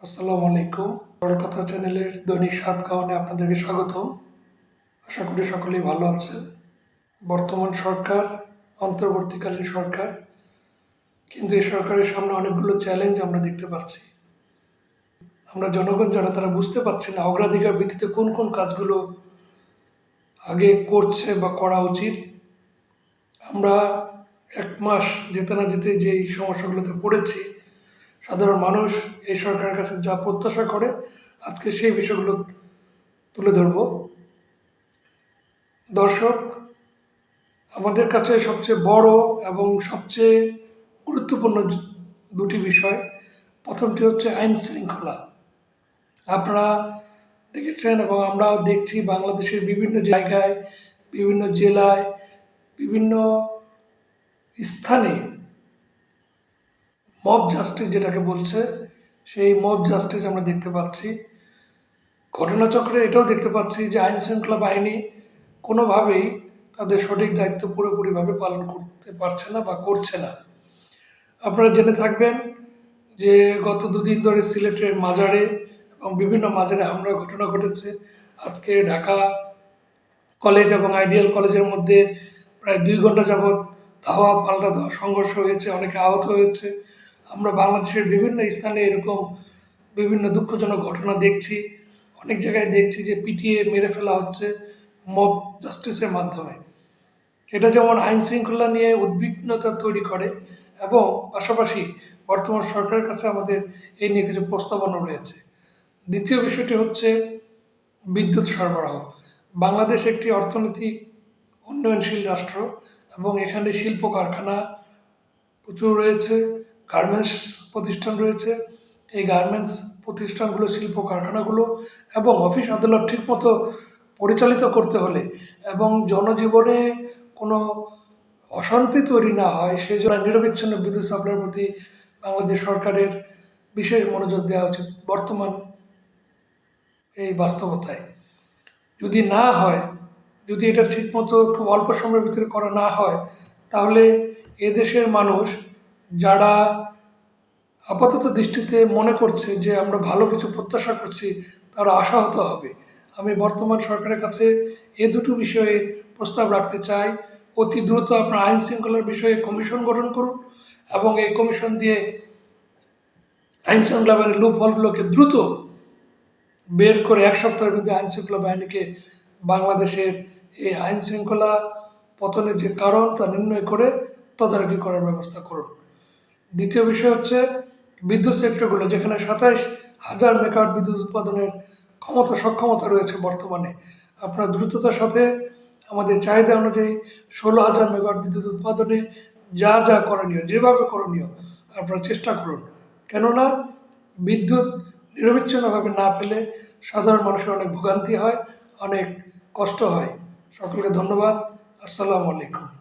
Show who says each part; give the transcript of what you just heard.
Speaker 1: আসসালামু আলাইকুম। বড় কথা চ্যানেলের দৈনিক ৭ কারণে আপনাদেরকে স্বাগতম। আশা করি সকলেই ভালো আছেন। বর্তমান সরকার অন্তর্বর্তীকালীন সরকার, কিন্তু এই সরকারের সামনে অনেকগুলো চ্যালেঞ্জ আমরা দেখতে পাচ্ছি। আমরা জনগণ যারা তারা বুঝতে পারছি না অগ্রাধিকার ভিত্তিতে কোন কোন কাজগুলো আগে করছে বা করা উচিত। আমরা ১ মাস যেতে না যেতে যেই সমস্যাগুলোতে পড়েছি, সাধারণ মানুষ এই সরকারের কাছে যা প্রত্যাশা করে আজকে সেই বিষয়গুলো তুলে ধরব। দর্শক, আমাদের কাছে সবচেয়ে বড় এবং সবচেয়ে গুরুত্বপূর্ণ দুটি বিষয়। প্রথমটি হচ্ছে আইন শৃঙ্খলা। আপনারা দেখেছেন এবং আমরাও দেখছি বাংলাদেশের বিভিন্ন জায়গায়, বিভিন্ন জেলায়, বিভিন্ন স্থানে মব জাস্টিস যেটাকে বলছে, সেই মব জাস্টিস আমরা দেখতে পাচ্ছি। ঘটনাচক্রে এটাও দেখতে পাচ্ছি যে আইন শৃঙ্খলা বাহিনী কোনোভাবেই তাদের সঠিক দায়িত্ব পুরোপুরিভাবে পালন করতে পারছে না বা করছে না। আপনারা জেনে থাকবেন যে গত দুদিন ধরে সিলেটের মাজারে এবং বিভিন্ন মাজারে হামলার ঘটনা ঘটেছে। আজকে ঢাকা কলেজ এবং আইডিয়াল কলেজের মধ্যে প্রায় ২ ঘন্টা যাবৎ ধাওয়া পাল্টা ধাওয়া সংঘর্ষ হয়েছে, অনেকে আহত হয়েছে। আমরা বাংলাদেশের বিভিন্ন স্থানে এরকম বিভিন্ন দুঃখজনক ঘটনা দেখছি। অনেক জায়গায় দেখছি যে পিটিয়ে মেরে ফেলা হচ্ছে মব জাস্টিসের মাধ্যমে। এটা যেমন আইন শৃঙ্খলা নিয়ে উদ্বিগ্নতা তৈরি করে এবং পাশাপাশি বর্তমান সরকারের কাছে আমাদের এই নিয়ে কিছু প্রস্তাবনা রয়েছে। দ্বিতীয় বিষয়টি হচ্ছে বিদ্যুৎ সরবরাহ। বাংলাদেশ একটি অর্থনৈতিক উন্নয়নশীল রাষ্ট্র এবং এখানে শিল্প কারখানা প্রচুর রয়েছে, গার্মেন্টস প্রতিষ্ঠান রয়েছে। এই গার্মেন্টস প্রতিষ্ঠানগুলো, শিল্প কারখানাগুলো এবং অফিস আদালত ঠিকমতো পরিচালিত করতে হলে এবং জনজীবনে কোনো অশান্তি তৈরি না হয় সেই জন্য নিরবিচ্ছিন্ন বিদ্যুৎ সাপ্লাইয়ের প্রতি বাংলাদেশ সরকারের বিশেষ মনোযোগ দেওয়া উচিত বর্তমান এই বাস্তবতায়। যদি না হয়, যদি এটা ঠিকমতো খুব অল্প সময়ের ভিতরে করা না হয়, তাহলে এদেশের মানুষ যারা আপাতত দৃষ্টিতে মনে করছে যে আমরা ভালো কিছু প্রত্যাশা করছি, তারা আশাহত হবে। আমি বর্তমান সরকারের কাছে এ দুটো বিষয়ে প্রস্তাব রাখতে চাই। অতি দ্রুত আপনার আইন শৃঙ্খলার বিষয়ে কমিশন গঠন করুন এবং এই কমিশন দিয়ে আইন শৃঙ্খলা বাহিনীর লুপ হলগুলোকে দ্রুত বের করে ১ সপ্তাহের মধ্যে আইন শৃঙ্খলা বাহিনীকে বাংলাদেশের এই আইন শৃঙ্খলা পতনের যে কারণ তা নির্ণয় করে তদারকি করার ব্যবস্থা করুন। দ্বিতীয় বিষয় হচ্ছে বিদ্যুৎ সেক্টরগুলো, যেখানে ২৭,০০০ মেগাওয়াট বিদ্যুৎ উৎপাদনের সক্ষমতা রয়েছে বর্তমানে। আপনার দ্রুততার সাথে আমাদের চাহিদা অনুযায়ী ১৬,০০০ মেগাওয়াট বিদ্যুৎ উৎপাদনে যা যা করণীয়, যেভাবে করণীয় আপনারা চেষ্টা করুন। কেননা বিদ্যুৎ নিরবিচ্ছিন্নভাবে না পেলে সাধারণ মানুষের অনেক ভোগান্তি হয়, অনেক কষ্ট হয়। সকলকে ধন্যবাদ। আসসালামু আলাইকুম।